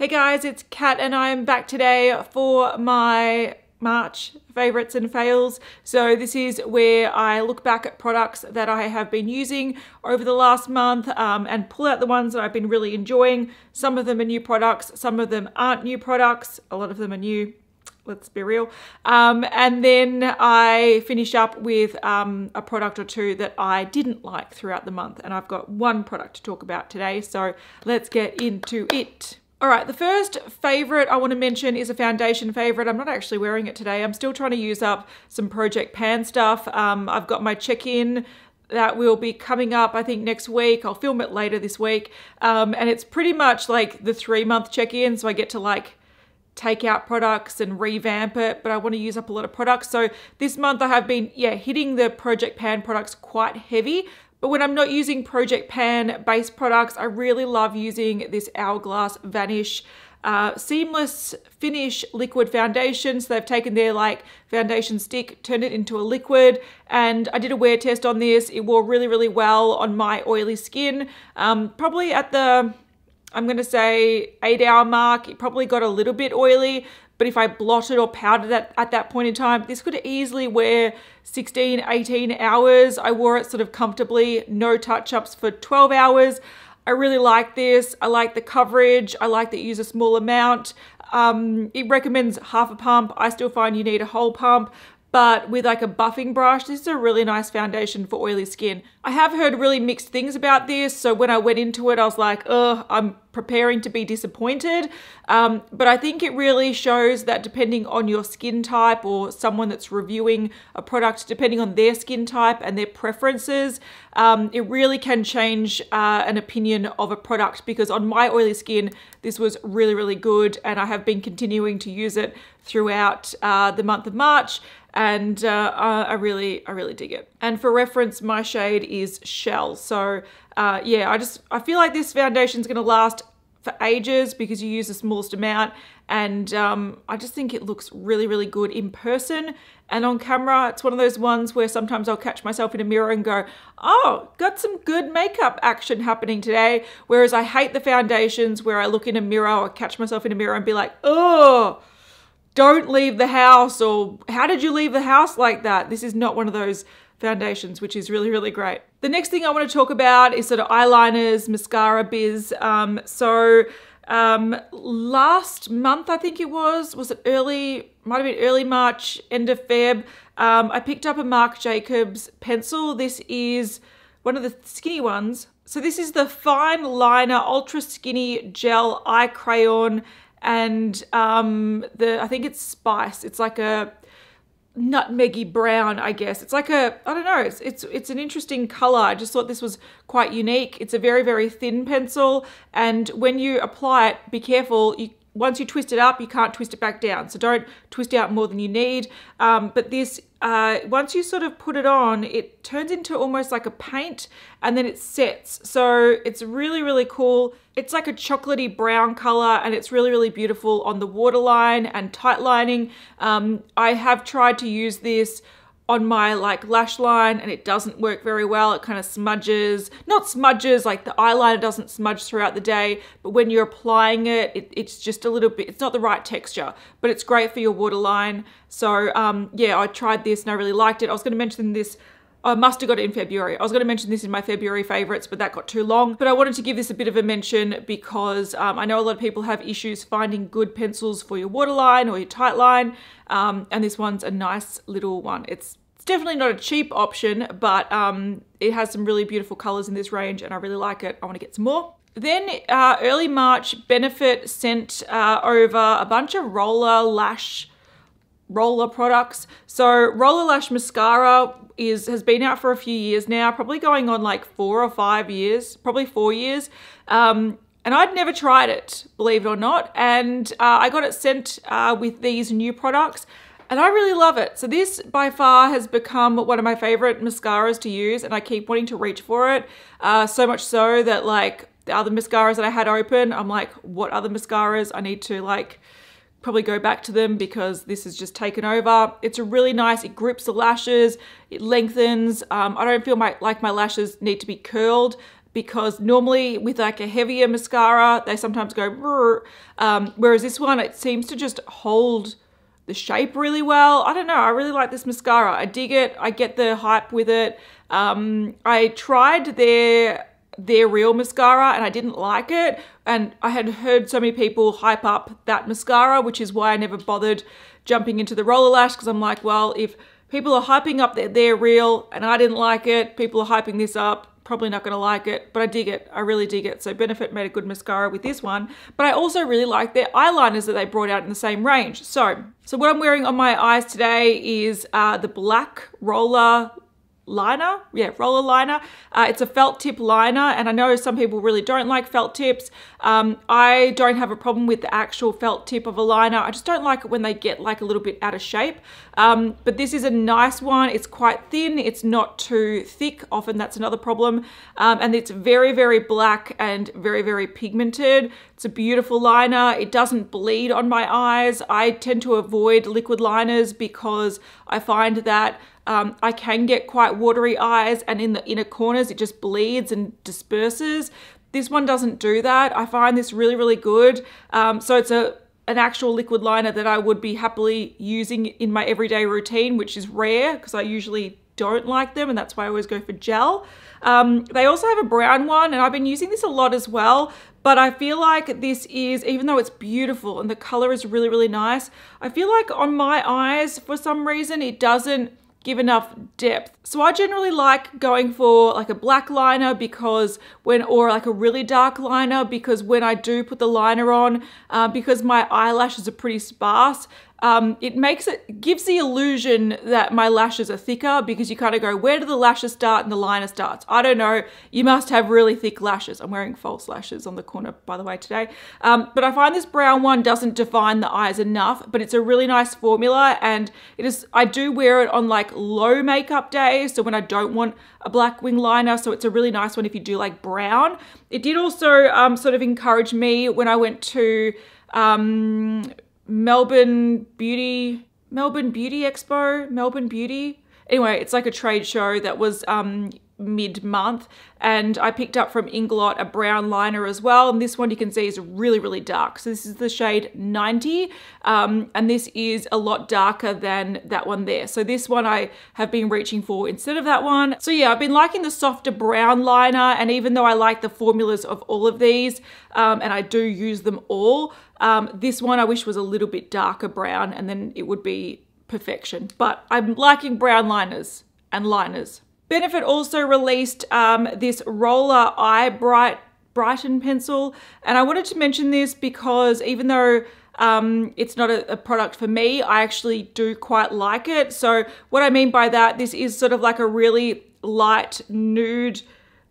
Hey guys, it's Kat and I'm back today for my March favorites and fails. So this is where I look back at products that I have been using over the last month and pull out the ones that I've been really enjoying. Some of them are new products, some of them aren't new products, a lot of them are new. Let's be real. And then I finish up with a product or two that I didn't like throughout the month. And I've got one product to talk about today. So let's get into it. All right, the first favorite I want to mention is a foundation favorite. I'm not actually wearing it today. I'm still trying to use up some Project Pan stuff. I've got my check-in that will be coming up, I think, next week. I'll film it later this week. And it's pretty much like the 3-month check-in. So I get to like take out products and revamp it, but I want to use up a lot of products. So this month I have been, hitting the Project Pan products quite heavy. But when I'm not using Project Pan based products, I really love using this Hourglass Vanish Seamless Finish Liquid Foundation. So they've taken their like foundation stick, turned it into a liquid, and I did a wear test on this. It wore really, really well on my oily skin. Probably at the, I'm going to say 8-hour mark, it probably got a little bit oily. But if I blotted or powdered that at that point in time, this could easily wear 16, 18 hours. I wore it sort of comfortably, no touch-ups for 12 hours. I really like this. I like the coverage. I like that you use a small amount. It recommends half a pump. I still find you need a whole pump. But with like a buffing brush, this is a really nice foundation for oily skin. I have heard really mixed things about this. So when I went into it, I was like, I'm preparing to be disappointed. But I think it really shows that depending on your skin type or someone that's reviewing a product, depending on their skin type and their preferences, it really can change an opinion of a product, because on my oily skin, this was really, really good. And I have been continuing to use it throughout the month of March. And I really dig it. And for reference, my shade is Shell. So I feel like this foundation is going to last for ages because you use the smallest amount. And I just think it looks really, really good in person and on camera. It's one of those ones where sometimes I'll catch myself in a mirror and go, oh, got some good makeup action happening today. Whereas I hate the foundations where I look in a mirror or catch myself in a mirror and be like, oh, don't leave the house, or how did you leave the house like that? This is not one of those foundations, which is really, really great. The next thing I want to talk about is sort of eyeliners, mascara biz. Last month, I think it was it early, might have been early March, end of Feb, I picked up a Marc Jacobs pencil. This is one of the skinny ones. So this is the Fine Liner Ultra Skinny Gel Eye Crayon, and I think it's Spice. It's like a nutmeggy brown, I guess. It's like a, I don't know, it's an interesting color. I just thought this was quite unique. It's a very, very thin pencil, and when you apply it, be careful. Once you twist it up, you can't twist it back down. So don't twist out more than you need. But this, once you sort of put it on, it turns into almost like a paint, and then it sets. So it's really, really cool. It's like a chocolatey brown color, and it's really, really beautiful on the waterline and tight lining. I have tried to use this on my like lash line, and it doesn't work very well. It kind of smudges, not smudges, like the eyeliner doesn't smudge throughout the day, but when you're applying it, it's just a little bit, it's not the right texture, but it's great for your waterline. So I tried this and I really liked it. I was going to mention this, I must have got it in February. I was going to mention this in my February favorites, but that got too long. But I wanted to give this a bit of a mention because I know a lot of people have issues finding good pencils for your waterline or your tight line. And this one's a nice little one. It's definitely not a cheap option, but it has some really beautiful colors in this range and I really like it. I want to get some more. Then early March, Benefit sent over a bunch of roller products. So Roller Lash Mascara has been out for a few years now, probably going on like 4 or 5 years, probably 4 years. And I'd never tried it, believe it or not. And I got it sent with these new products, and I really love it. So this by far has become one of my favorite mascaras to use, and I keep wanting to reach for it. So much so that like the other mascaras that I had open, I'm like, what other mascaras? I need to like probably go back to them because this has just taken over. It's a really nice, it grips the lashes, it lengthens. I don't feel like my lashes need to be curled, because normally with like a heavier mascara, they sometimes go brrr, whereas this one, it seems to just hold the shape really well. I don't know, I really like this mascara. I dig it. I get the hype with it. I tried their real mascara and I didn't like it, and I had heard so many people hype up that mascara, which is why I never bothered jumping into the Roller Lash, because I'm like, well, if people are hyping up their real and I didn't like it, people are hyping this up, probably not going to like it, but I dig it. I really dig it. So Benefit made a good mascara with this one, but I also really like their eyeliners that they brought out in the same range. So what I'm wearing on my eyes today is the black roller liner. Yeah, roller liner. It's a felt tip liner, and I know some people really don't like felt tips. I don't have a problem with the actual felt tip of a liner. I just don't like it when they get like a little bit out of shape. But this is a nice one. It's quite thin. It's not too thick. Often that's another problem. And it's very, very black and very, very pigmented. It's a beautiful liner. It doesn't bleed on my eyes. I tend to avoid liquid liners because I find that I can get quite watery eyes, and in the inner corners it just bleeds and disperses. This one doesn't do that. I find this really, really good. So it's an actual liquid liner that I would be happily using in my everyday routine, which is rare because I usually don't like them, and that's why I always go for gel. They also have a brown one, and I've been using this a lot as well, but I feel like this is, even though it's beautiful and the color is really, really nice, I feel like on my eyes, for some reason, it doesn't give enough depth. So I generally like going for like a black liner or like a really dark liner, because when I do put the liner on, because my eyelashes are pretty sparse, it gives the illusion that my lashes are thicker, because you kind of go, where do the lashes start and the liner starts? I don't know. You must have really thick lashes. I'm wearing false lashes on the corner, by the way, today. But I find this brown one doesn't define the eyes enough, but it's a really nice formula, and I do wear it on like low makeup days, so when I don't want a black wing liner, so it's a really nice one if you do like brown. It did also sort of encourage me when I went to Melbourne Beauty Expo. Anyway, it's like a trade show that was mid-month, and I picked up from Inglot a brown liner as well, and this one you can see is really, really dark. So this is the shade 90, and this is a lot darker than that one there. So this one I have been reaching for instead of that one. So yeah, I've been liking the softer brown liner, and even though I like the formulas of all of these, and I do use them all, this one I wish was a little bit darker brown, and then it would be perfection. But I'm liking brown liners and liners. Benefit also released this Roller Eye Brighten pencil, and I wanted to mention this because even though it's not a product for me, I actually do quite like it. So what I mean by that, this is sort of like a really light nude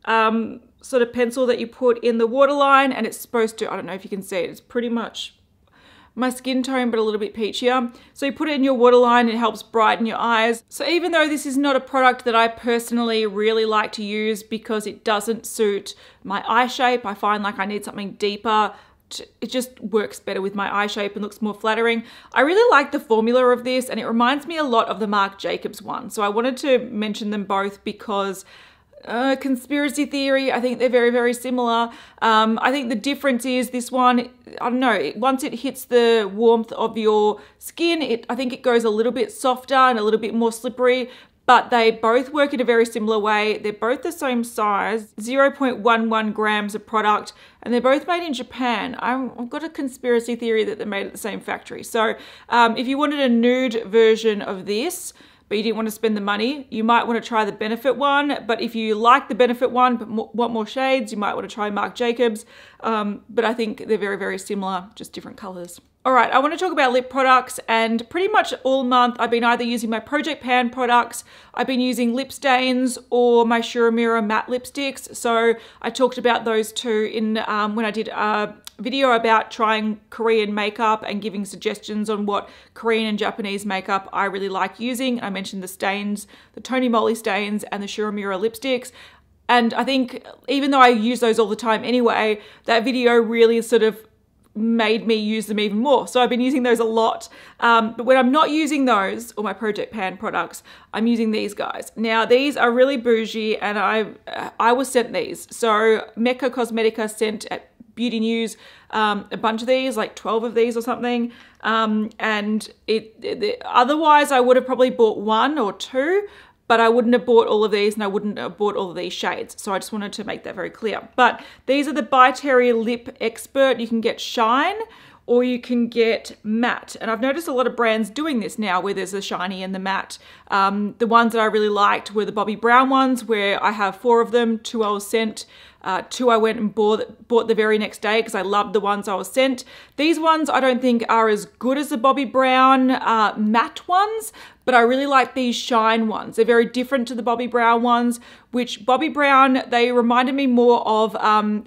sort of pencil that you put in the waterline, and it's supposed to, I don't know if you can see it, it's pretty much my skin tone, but a little bit peachier. So you put it in your waterline, it helps brighten your eyes. So even though this is not a product that I personally really like to use because it doesn't suit my eye shape, I find like I need something deeper. It just works better with my eye shape and looks more flattering. I really like the formula of this, and it reminds me a lot of the Marc Jacobs one. So I wanted to mention them both because conspiracy theory, I think they're very, very similar. I think the difference is this one, I don't know, once it hits the warmth of your skin, I think it goes a little bit softer and a little bit more slippery, but they both work in a very similar way. They're both the same size, 0.11 grams of product, and they're both made in Japan. I've got a conspiracy theory that they're made at the same factory. So if you wanted a nude version of this, but you didn't want to spend the money, you might want to try the Benefit one. But if you like the Benefit one but want more shades, you might want to try Marc Jacobs. But I think they're very, very similar, just different colors. All right, I want to talk about lip products, and pretty much all month I've been either using my Project Pan products, I've been using lip stains, or my Shura matte lipsticks. So I talked about those two in when I did a video about trying Korean makeup and giving suggestions on what Korean and Japanese makeup I really like using. I mentioned the stains, the Tony Moly stains and the Shura lipsticks. And I think even though I use those all the time anyway, that video really sort of made me use them even more. So I've been using those a lot. But when I'm not using those or my Project Pan products, I'm using these guys. Now these are really bougie, and I was sent these. So Melt Cosmetics sent at Beauty News a bunch of these, like 12 of these or something. And otherwise I would have probably bought 1 or 2, but I wouldn't have bought all of these, and I wouldn't have bought all of these shades. So I just wanted to make that very clear. But these are the By Terry Lip Expert. You can get Shine or you can get Matte. And I've noticed a lot of brands doing this now where there's a shiny and the matte. The ones that I really liked were the Bobbi Brown ones, where I have 4 of them. 2 I was sent. 2 I went and bought the very next day because I loved the ones I was sent. These ones I don't think are as good as the Bobbi Brown matte ones, but I really like these shine ones. They're very different to the Bobbi Brown ones, which Bobbi Brown, they reminded me more of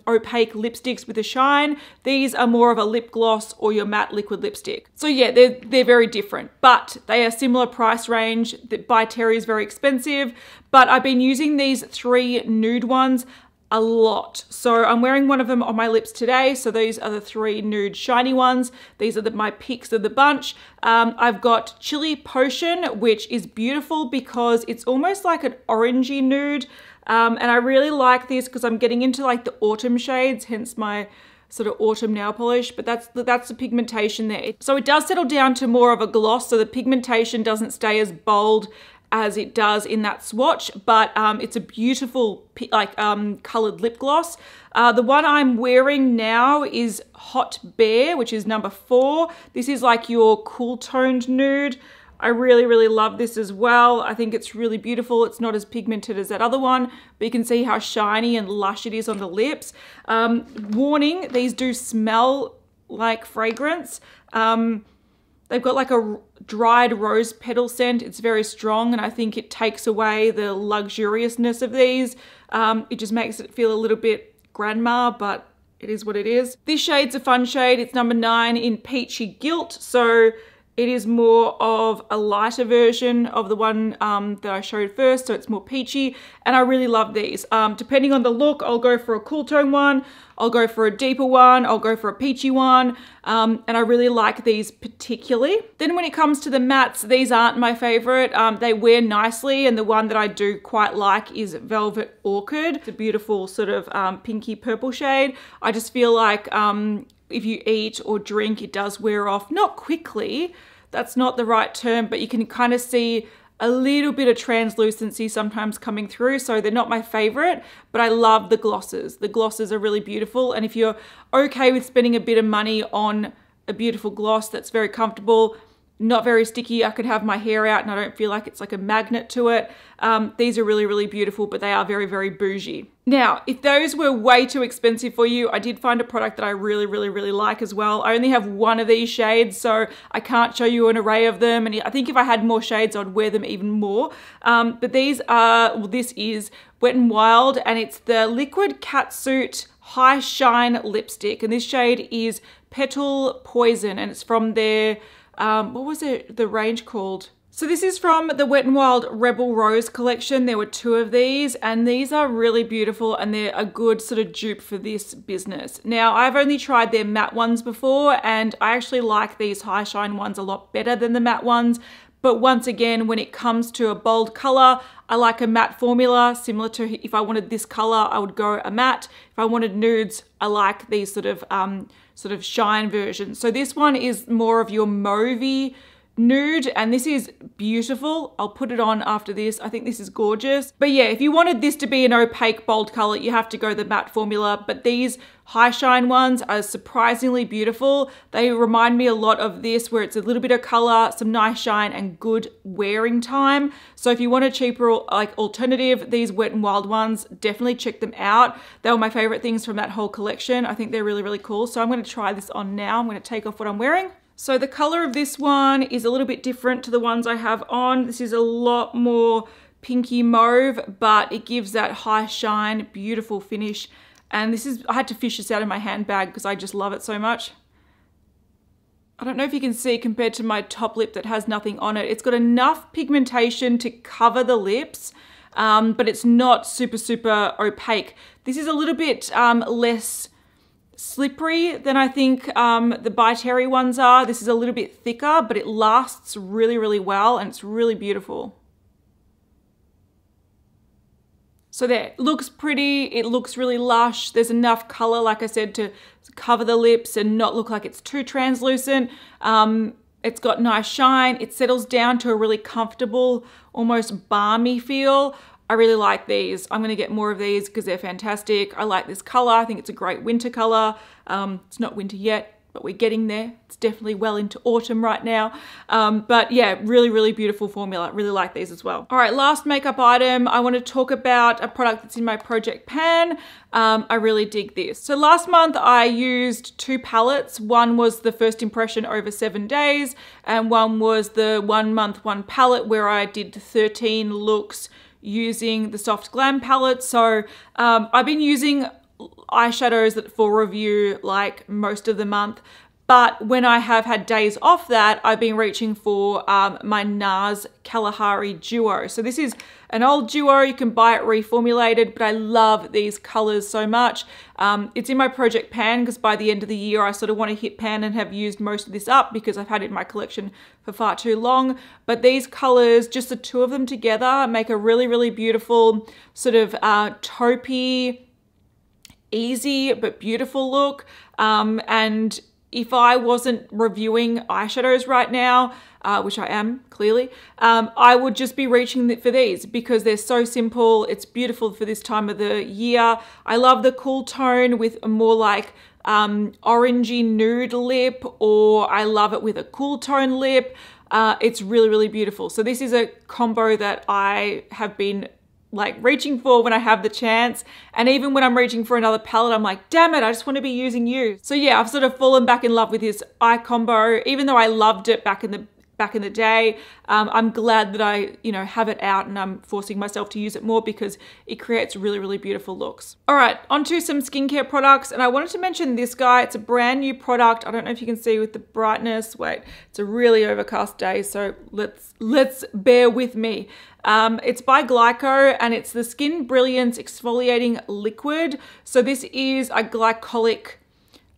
opaque lipsticks with a shine. These are more of a lip gloss or your matte liquid lipstick. So yeah, they're very different, but they are similar price range. The By Terry is very expensive, but I've been using these 3 nude ones a lot. So I'm wearing one of them on my lips today. So these are the 3 nude shiny ones. These are my picks of the bunch. I've got Chili Potion, which is beautiful because it's almost like an orangey nude. And I really like this because I'm getting into like the autumn shades, hence my sort of autumn nail polish, but that's the pigmentation there. So it does settle down to more of a gloss, so the pigmentation doesn't stay as bold as it does in that swatch, but it's a beautiful like colored lip gloss. The one I'm wearing now is Hot Bear, which is number 4. This is like your cool toned nude. I really, really love this as well. I think it's really beautiful. It's not as pigmented as that other one, but you can see how shiny and lush it is on the lips. Warning, these do smell like fragrance. They've got like a dried rose petal scent. It's very strong, and I think it takes away the luxuriousness of these. It just makes it feel a little bit grandma, but it is what it is. This shade's a fun shade. It's number 9 in Peachy Gilt. So it is more of a lighter version of the one that I showed first, so it's more peachy, and I really love these. Depending on the look, I'll go for a cool tone one, I'll go for a deeper one, I'll go for a peachy one, and I really like these particularly. Then when it comes to the mattes, these aren't my favorite. They wear nicely, and the one that I do quite like is Velvet Orchid. It's a beautiful sort of pinky purple shade. I just feel like if you eat or drink, it does wear off, not quickly, that's not the right term, but you can kind of see a little bit of translucency sometimes coming through. So they're not my favorite, but I love the glosses. The glosses are really beautiful. And if you're okay with spending a bit of money on a beautiful gloss that's very comfortable, not very sticky, I could have my hair out and I don't feel like it's like a magnet to it. These are really, really beautiful, but they are very, very bougie. Now, if those were way too expensive for you, I did find a product that I really, really, really like as well. I only have 1 of these shades, so I can't show you an array of them. And I think if I had more shades, I'd wear them even more. But these are, well, this is Wet n Wild, and it's the Liquid Catsuit High Shine Lipstick. And this shade is Petal Poison, and it's from their what was it, the range called? So this is from the Wet n Wild Rebel Rose collection. There were 2 of these, and these are really beautiful, and they're a good sort of dupe for this business. Now, I've only tried their matte ones before, and I actually like these high shine ones a lot better than the matte ones. But once again, when it comes to a bold color, I like a matte formula, similar to if I wanted this color, I would go a matte. If I wanted nudes, I like these sort of shine versions. So this one is more of your mauvey nude, and this is beautiful. I'll put it on after this. I think this is gorgeous. But yeah, if you wanted this to be an opaque bold color, you have to go the matte formula. But these high shine ones are surprisingly beautiful. They remind me a lot of this, where it's a little bit of color, some nice shine, and good wearing time. So if you want a cheaper like alternative, these Wet n Wild ones, definitely check them out. They were my favorite things from that whole collection. I think they're really, really cool. So I'm going to try this on now. I'm going to take off what I'm wearing. So the color of this one is a little bit different to the ones I have on. This is a lot more pinky mauve, but it gives that high shine, beautiful finish. And this is, I had to fish this out of my handbag because I just love it so much. I don't know if you can see compared to my top lip that has nothing on it. It's got enough pigmentation to cover the lips, but it's not super, super opaque. This is a little bit less slippery than I think the By Terry ones are. This is a little bit thicker, but it lasts really, really well, and it's really beautiful. So there, it looks pretty, it looks really lush. There's enough color, like I said, to cover the lips and not look like it's too translucent. It's got nice shine. It settles down to a really comfortable, almost balmy feel. I really like these. I'm gonna get more of these because they're fantastic. I like this color. I think it's a great winter color. It's not winter yet, but we're getting there. It's definitely well into autumn right now. But yeah, really, really beautiful formula. Really like these as well. All right, last makeup item. I want to talk about a product that's in my project pan. I really dig this. So last month I used 2 palettes. One was the first impression over 7 days, and one was the 1 month 1 palette where I did 13 looks using the Soft Glam palette. So I've been using eyeshadows for review like most of the month, but when I have had days off that, I've been reaching for my NARS Kalahari Duo. So this is an old duo. You can buy it reformulated, but I love these colors so much. It's in my project pan because by the end of the year, I sort of want to hit pan and have used most of this up because I've had it in my collection for far too long. But these colors, just the 2 of them together, make a really, really beautiful sort of taupey, easy but beautiful look. And if I wasn't reviewing eyeshadows right now, which I am clearly, I would just be reaching for these because they're so simple. It's beautiful for this time of the year. I love the cool tone with a more like orangey nude lip, or I love it with a cool tone lip. It's really, really beautiful. So this is a combo that I have been like reaching for when I have the chance. And even when I'm reaching for another palette, I'm like, damn it, I just want to be using you. So yeah, I've sort of fallen back in love with this eye combo. Even though I loved it back in the day, I'm glad that I, have it out and I'm forcing myself to use it more because it creates really, really beautiful looks. All right, onto some skincare products. And I wanted to mention this guy. It's a brand new product. I don't know if you can see with the brightness. Wait, it's a really overcast day, so let's bear with me. It's by Glyco and it's the Skin Brilliance Exfoliating Liquid. So this is a glycolic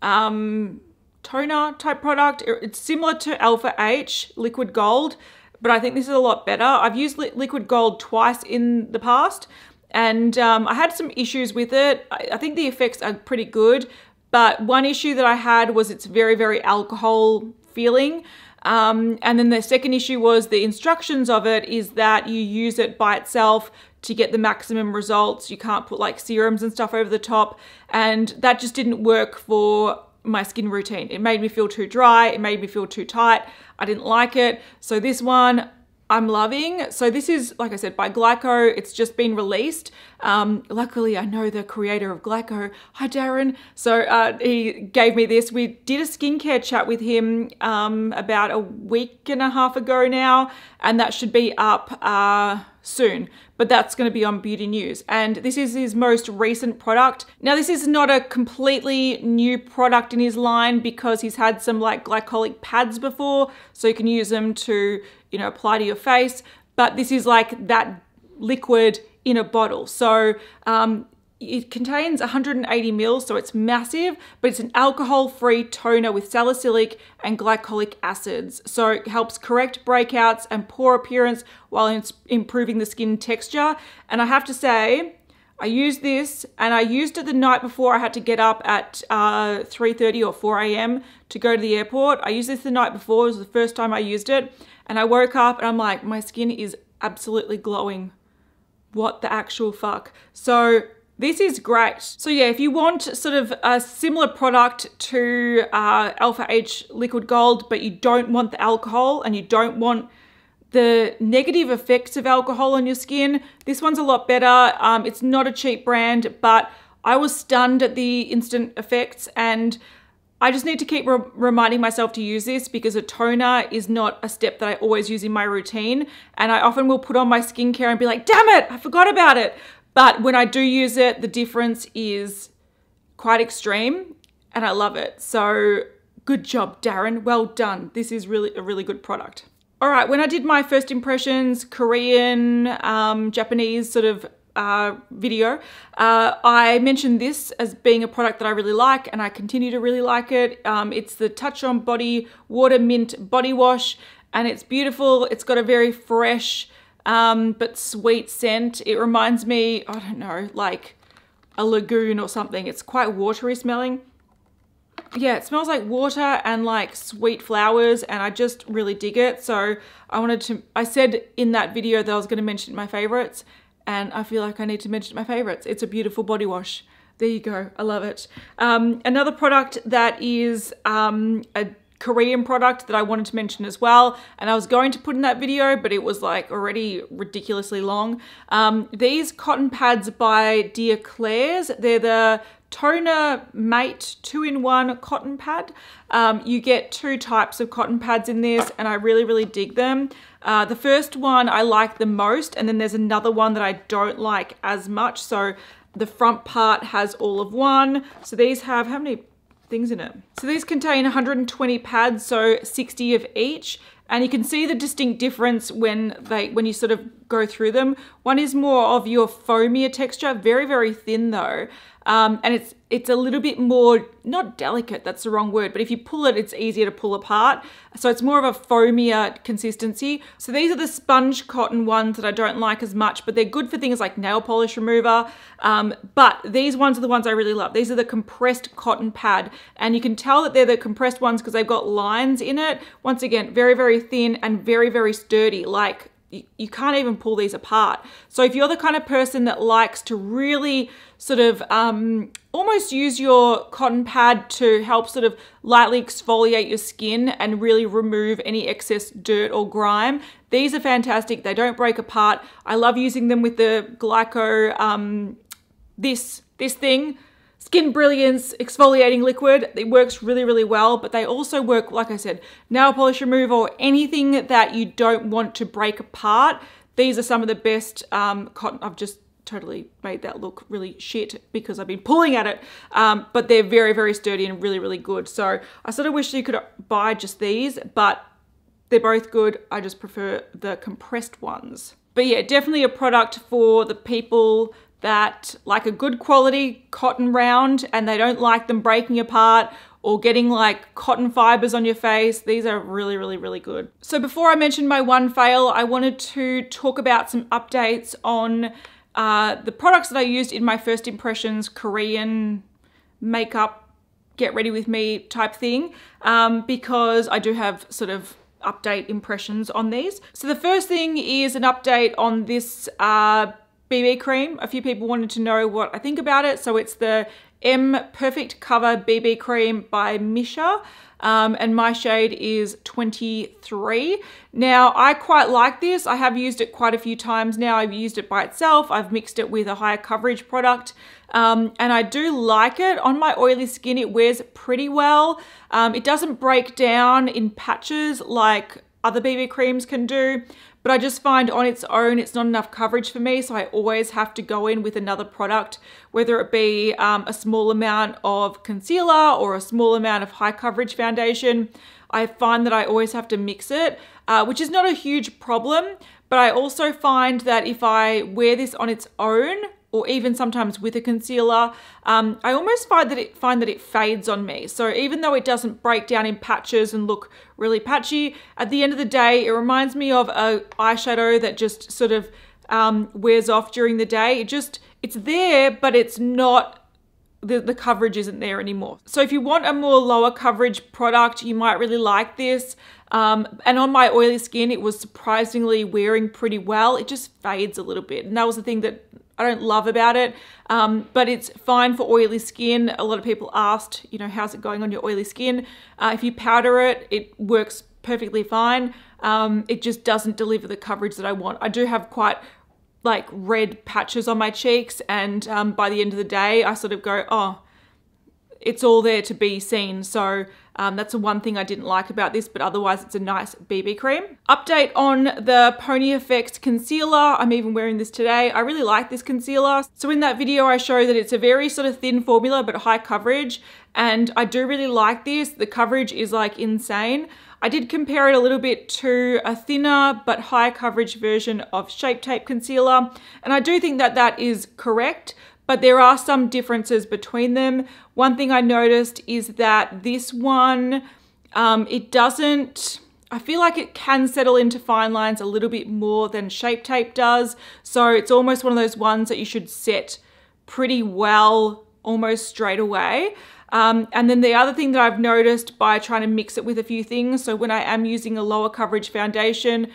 toner type product. It's similar to Alpha H Liquid Gold, but I think this is a lot better. I've used Liquid Gold twice in the past and I had some issues with it. I think the effects are pretty good, but one issue that I had was it's very, very alcohol feeling. And then the second issue was the instructions of it is that you use it by itself to get the maximum results. You can't put like serums and stuff over the top. And that just didn't work for my skin routine. It made me feel too dry. It made me feel too tight. I didn't like it. So this one I'm loving. So this is, like I said, by Glyco. It's just been released. Luckily, I know the creator of Glyco. Hi, Darren. So he gave me this. We did a skincare chat with him about a week and a half ago now, and that should be up soon. But that's going to be on Beauty News. And this is his most recent product. Now, this is not a completely new product in his line because he's had some like glycolic pads before. So you can use them to, apply to your face. But this is like that liquid in a bottle. So it contains 180 mils, so it's massive, but it's an alcohol-free toner with salicylic and glycolic acids. So it helps correct breakouts and pore appearance while improving the skin texture. And I have to say, I used this and I used it the night before I had to get up at 3:30 or 4 a.m. to go to the airport. I used this the night before. It was the first time I used it. And I woke up and I'm like, my skin is absolutely glowing. What the actual fuck? So this is great. So yeah, if you want sort of a similar product to Alpha H Liquid Gold, but you don't want the alcohol and you don't want the negative effects of alcohol on your skin, this one's a lot better. It's not a cheap brand, but I was stunned at the instant effects, and I just need to keep reminding myself to use this because a toner is not a step that I always use in my routine. And I often will put on my skincare and be like, damn it, I forgot about it. But when I do use it, the difference is quite extreme and I love it. So good job, Darren. Well done. This is really a really good product. All right, when I did my first impressions, Korean, Japanese sort of video, I mentioned this as being a product that I really like, and I continue to really like it. It's the Touch on Body Water Mint Body Wash, and it's beautiful. It's got a very fresh but sweet scent. It reminds me, I don't know, like a lagoon or something. It's quite watery smelling. Yeah, it smells like water and like sweet flowers, and I just really dig it. So I said in that video that I was going to mention my favorites, and I feel like I need to mention my favorites. It's a beautiful body wash. There you go. I love it. Another product that is a Korean product that I wanted to mention as well, and I was going to put in that video, but it was like already ridiculously long. These cotton pads by Dear Claire's. They're the Toner Mate 2-in-1 cotton pad. You get 2 types of cotton pads in this, and I really, really dig them. The first one I like the most, and then there's another one that I don't like as much. So the front part has all of one. So these have, how many things in it? So these contain 120 pads, so 60 of each. And you can see the distinct difference when you sort of go through them. One is more of your foamier texture, very, very thin though. And it's a little bit more, not delicate, that's the wrong word, but if you pull it, it's easier to pull apart. So it's more of a foamier consistency. So these are the sponge cotton ones that I don't like as much, but they're good for things like nail polish remover. But these ones are the ones I really love. These are the compressed cotton pad, and you can tell that they're the compressed ones because they've got lines in it. Once again, very, very thin and very, very sturdy. Like, you can't even pull these apart. So if you're the kind of person that likes to really sort of almost use your cotton pad to help sort of lightly exfoliate your skin and really remove any excess dirt or grime, these are fantastic. They don't break apart. I love using them with the Glyco, this thing, Skin Brilliance exfoliating liquid. It works really, really well, but they also work, like I said, nail polish remover or anything that you don't want to break apart. These are some of the best cotton. I've just totally made that look really shit because I've been pulling at it, but they're very, very sturdy and really, really good. So I sort of wish you could buy just these, but they're both good. I just prefer the compressed ones. But yeah, definitely a product for the people that like a good quality cotton round and they don't like them breaking apart or getting like cotton fibers on your face. These are really, really, really good. So before I mention my one fail, I wanted to talk about some updates on the products that I used in my first impressions Korean makeup, get ready with me type thing, because I do have sort of update impressions on these. So the first thing is an update on this BB cream. A few people wanted to know what I think about it. So it's the M Perfect Cover BB cream by Misha, and my shade is 23. Now I quite like this. I have used it quite a few times now. I've used it by itself. I've mixed it with a higher coverage product, and I do like it. On my oily skin, it wears pretty well. It doesn't break down in patches like other BB creams can do, but I just find on its own, it's not enough coverage for me. So I always have to go in with another product, whether it be a small amount of concealer or a small amount of high coverage foundation. I find that I always have to mix it, which is not a huge problem. But I also find that if I wear this on its own, or even sometimes with a concealer, I almost find that it fades on me. So even though it doesn't break down in patches and look really patchy, at the end of the day, it reminds me of an eyeshadow that just sort of wears off during the day. It's there, but it's not, the coverage isn't there anymore. So if you want a more lower coverage product, you might really like this. And on my oily skin, it was surprisingly wearing pretty well. It just fades a little bit. And that was the thing that I don't love about it, but it's fine for oily skin. A lot of people asked, you know, how's it going on your oily skin? If you powder it, it works perfectly fine. It just doesn't deliver the coverage that I want. I do have quite like red patches on my cheeks, and by the end of the day, I sort of go, oh, it's all there to be seen. So That's the one thing I didn't like about this, but otherwise it's a nice BB cream. Update on the Pony Effects concealer. I'm even wearing this today. I really like this concealer. So in that video, I show that it's a very sort of thin formula, but high coverage. And I do really like this. The coverage is like insane. I did compare it a little bit to a thinner but high coverage version of Shape Tape concealer. And I do think that that is correct, but there are some differences between them. One thing I noticed is that this one, it doesn't, I feel like it can settle into fine lines a little bit more than Shape Tape does. So it's almost one of those ones that you should set pretty well almost straight away. And then the other thing that I've noticed by trying to mix it with a few things, so when I am using a lower coverage foundation,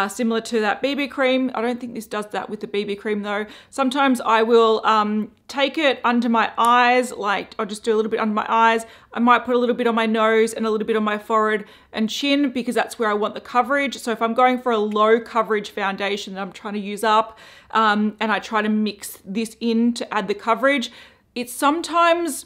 similar to that BB cream, I don't think this does that with the BB cream though. Sometimes I will take it under my eyes, like I'll just do a little bit under my eyes. I might put a little bit on my nose and a little bit on my forehead and chin because that's where I want the coverage. So if I'm going for a low coverage foundation that I'm trying to use up, and I try to mix this in to add the coverage, it sometimes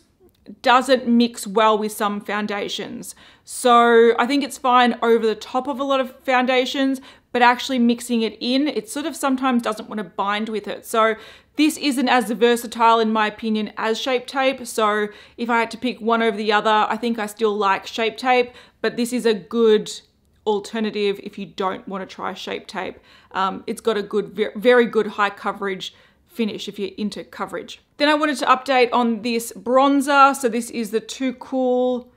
doesn't mix well with some foundations. So I think it's fine over the top of a lot of foundations, but actually mixing it in, it sort of sometimes doesn't want to bind with it. So this isn't as versatile in my opinion as Shape Tape. So if I had to pick one over the other, I think I still like Shape Tape, but this is a good alternative if you don't want to try Shape Tape. It's got a good, very good high coverage finish if you're into coverage. Then I wanted to update on this bronzer. So this is the Too Cool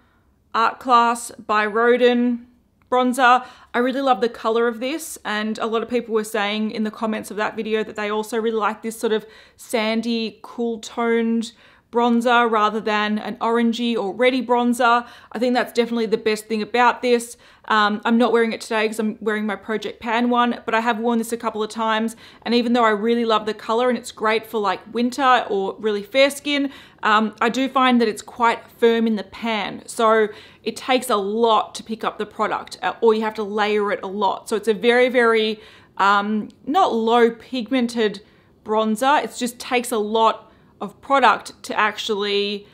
Art Class by Rodin bronzer. I really love the color of this, and a lot of people were saying in the comments of that video that they also really like this sort of sandy, cool toned bronzer rather than an orangey or reddy bronzer. I think that's definitely the best thing about this. I'm not wearing it today because I'm wearing my Project Pan one, but I have worn this a couple of times, and even though I really love the color and it's great for like winter or really fair skin, I do find that it's quite firm in the pan. So it takes a lot to pick up the product, or you have to layer it a lot. So it's a very, very not low pigmented bronzer. It just takes a lot of product to actually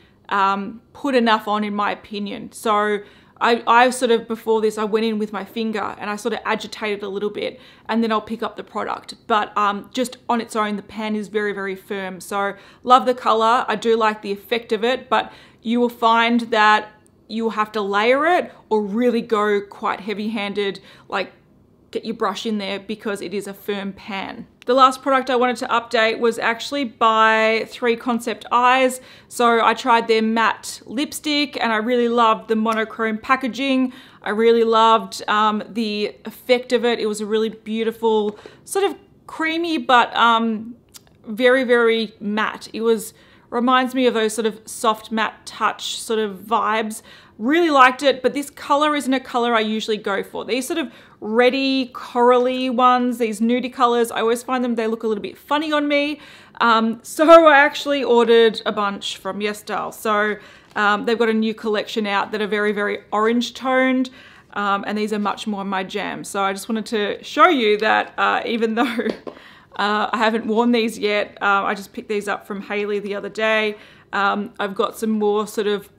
put enough on, in my opinion. So I sort of, before this, I went in with my finger and I sort of agitated a little bit, and then I'll pick up the product. But just on its own, the pan is very, very firm. So love the color. I do like the effect of it, but you will find that you will have to layer it or really go quite heavy-handed, like get your brush in there, because it is a firm pan. The last product I wanted to update was actually by 3 Concept Eyes. So I tried their matte lipstick and I really loved the monochrome packaging. I really loved the effect of it. It was a really beautiful, sort of creamy, but very, very matte. It reminds me of those sort of soft matte touch sort of vibes. Really liked it, but this color isn't a color I usually go for. These sort of reddy, corally ones, these nudie colors, I always find them, they look a little bit funny on me. So I actually ordered a bunch from YesStyle. So they've got a new collection out that are very, very orange toned, and these are much more my jam. So I just wanted to show you that even though I haven't worn these yet, I just picked these up from Hayley the other day. I've got some more sort of,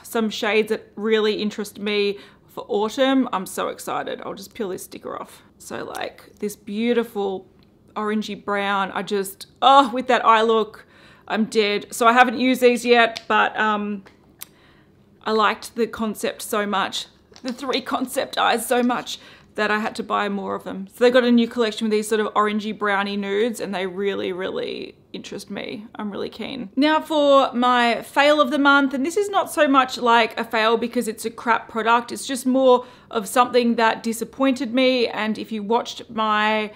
some shades that really interest me for autumn. I'm so excited. I'll just peel this sticker off. So like this beautiful orangey brown, I just, oh, with that eye look, I'm dead. So I haven't used these yet, but I liked the concept so much, the 3 Concept Eyes so much, that I had to buy more of them. So they got a new collection with these sort of orangey brownie nudes, and they really, really interest me. I'm really keen. Now for my fail of the month, and this is not so much like a fail because it's a crap product, it's just more of something that disappointed me. And if you watched my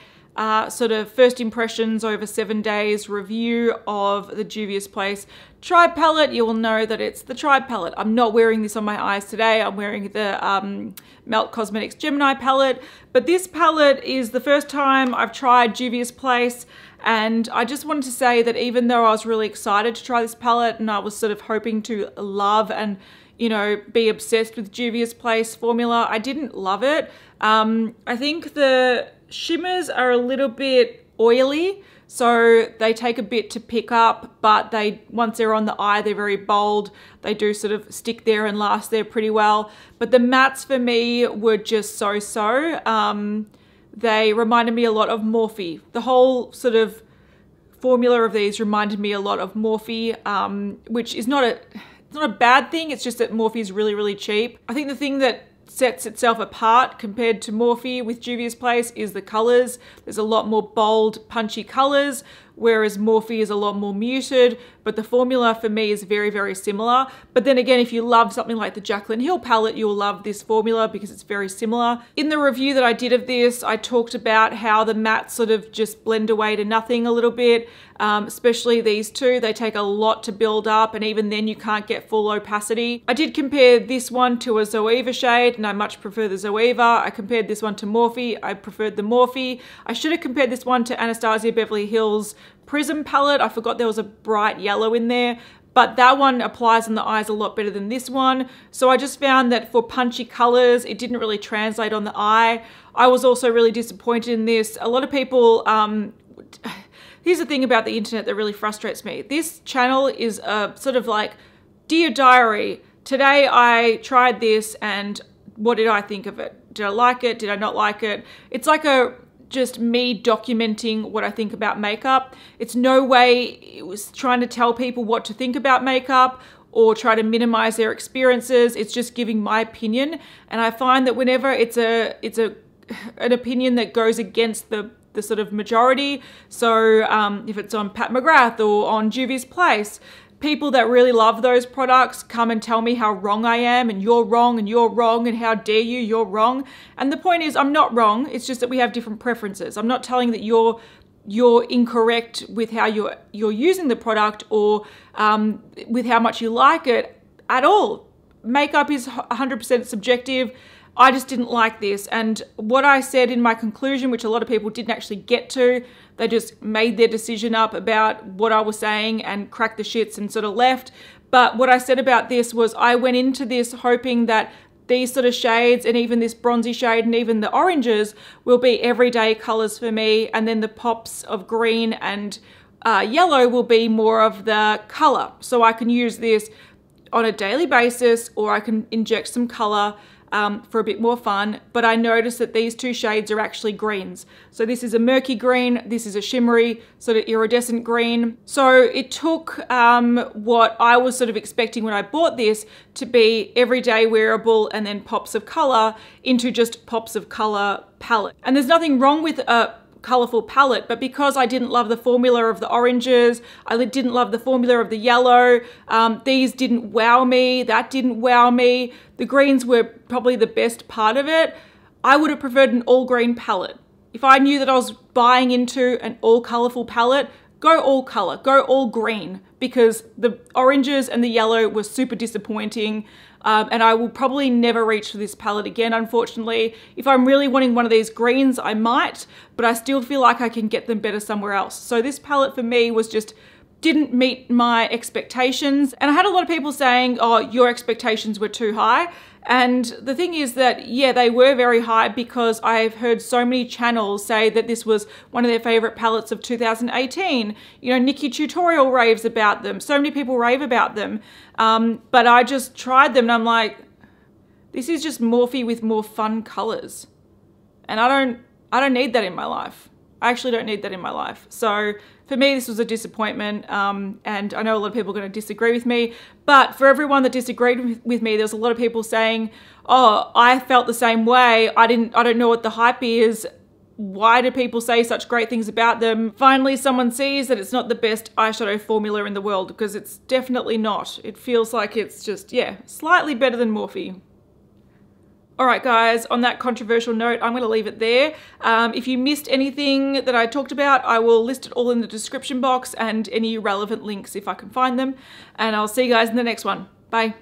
sort of first impressions over 7 days review of the Juvia's Place Tribe palette, you will know that it's the Tribe palette. I'm not wearing this on my eyes today. I'm wearing the Melt Cosmetics Gemini palette, but this palette is the first time I've tried Juvia's Place, and I just wanted to say that even though I was really excited to try this palette and I was sort of hoping to love and, you know, be obsessed with Juvia's Place formula, I didn't love it. I think the shimmers are a little bit oily. So they take a bit to pick up, but once they're on the eye, they're very bold. They do sort of stick there and last there pretty well. But the mattes for me were just so-so. They reminded me a lot of Morphe. The whole sort of formula of these reminded me a lot of Morphe, which is not a bad thing. It's just that Morphe is really, really cheap. I think the thing that sets itself apart compared to Morphe with Juvia's Place is the colors. There's a lot more bold, punchy colors, whereas Morphe is a lot more muted, but the formula for me is very, very similar. But then again, if you love something like the Jaclyn Hill palette, you'll love this formula because it's very similar. In the review that I did of this, I talked about how the mattes sort of just blend away to nothing a little bit, especially these two. They take a lot to build up, and even then you can't get full opacity. I did compare this one to a Zoeva shade, and I much prefer the Zoeva. I compared this one to Morphe. I preferred the Morphe. I should have compared this one to Anastasia Beverly Hills Prism palette. I forgot there was a bright yellow in there, but that one applies on the eyes a lot better than this one. So I just found that for punchy colors, it didn't really translate on the eye. I was also really disappointed in this. A lot of people, here's the thing about the internet that really frustrates me. This channel is a sort of like, Dear Diary, today I tried this and what did I think of it? Did I like it? Did I not like it? It's like just me documenting what I think about makeup. It's no way it was trying to tell people what to think about makeup or try to minimize their experiences. It's just giving my opinion. And I find that whenever it's an opinion that goes against the sort of majority, so if it's on Pat McGrath or on Juvia's Place, people that really love those products come and tell me how wrong I am, and you're wrong, and how dare you, you're wrong. And the point is, I'm not wrong. It's just that we have different preferences. I'm not telling that you're incorrect with how you're using the product or with how much you like it at all. Makeup is 100% subjective. I just didn't like this. And what I said in my conclusion, which a lot of people didn't actually get to, they just made their decision up about what I was saying and cracked the shits and sort of left. But what I said about this was I went into this hoping that these sort of shades and even this bronzy shade and even the oranges will be everyday colors for me. And then the pops of green and yellow will be more of the color. So I can use this on a daily basis, or I can inject some color for a bit more fun. But I noticed that these two shades are actually greens. So this is a murky green, this is a shimmery sort of iridescent green. So it took what I was sort of expecting when I bought this to be everyday wearable and then pops of color into just pops of color palette. And there's nothing wrong with a colorful palette, but because I didn't love the formula of the oranges, I didn't love the formula of the yellow, these didn't wow me, that didn't wow me, the greens were probably the best part of it. I would have preferred an all green palette. If I knew that I was buying into an all colorful palette, go all color, go all green, because the oranges and the yellow were super disappointing. And I will probably never reach for this palette again, unfortunately. If I'm really wanting one of these greens, I might, but I still feel like I can get them better somewhere else. So this palette for me was just, didn't meet my expectations. And I had a lot of people saying, oh, your expectations were too high. And the thing is that, yeah, they were very high because I've heard so many channels say that this was one of their favorite palettes of 2018. You know, Nikki Tutorial raves about them. So many people rave about them. But I just tried them and I'm like, this is just Morphe with more fun colors. And I don't need that in my life. I actually don't need that in my life. So for me, this was a disappointment, and I know a lot of people are going to disagree with me, but for everyone that disagreed with me, there was a lot of people saying, oh, I felt the same way. I don't know what the hype is. Why do people say such great things about them? Finally, someone sees that it's not the best eyeshadow formula in the world, because it's definitely not. It feels like it's just, yeah, slightly better than Morphe. All right, guys, on that controversial note, I'm going to leave it there. If you missed anything that I talked about, I will list it all in the description box and any relevant links if I can find them. And I'll see you guys in the next one. Bye.